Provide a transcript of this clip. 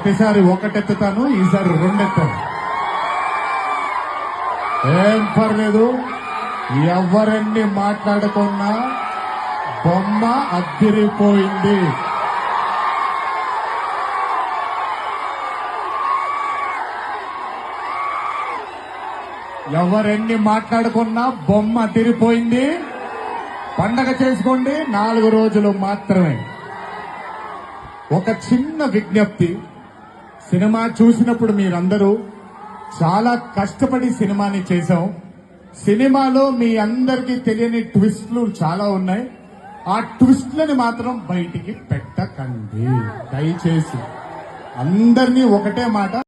ప్రతిసారి ఒకటెత్తుతాను, ఈసారి రెండెత్తాను. ఏం పర్లేదు, ఎవరన్నీ మాట్లాడుకున్నా బొమ్మ అద్దిరిపోయింది. ఎవరెన్ని మాట్లాడుకున్నా బొమ్మ అదిరిపోయింది. పండగ చేసుకోండి, 4 రోజులు మాత్రమే. ఒక చిన్న విజ్ఞప్తి, సినిమా చూసినప్పుడు మీరందరూ చాలా కష్టపడి సినిమాని చేశాం. సినిమాలో మీ అందరికీ తెలియని ట్విస్ట్లు చాలా ఉన్నాయి. ఆ ట్విస్ట్లని మాత్రం బయటికి పెట్టకండి దయచేసి. అందరినీ ఒకటే మాట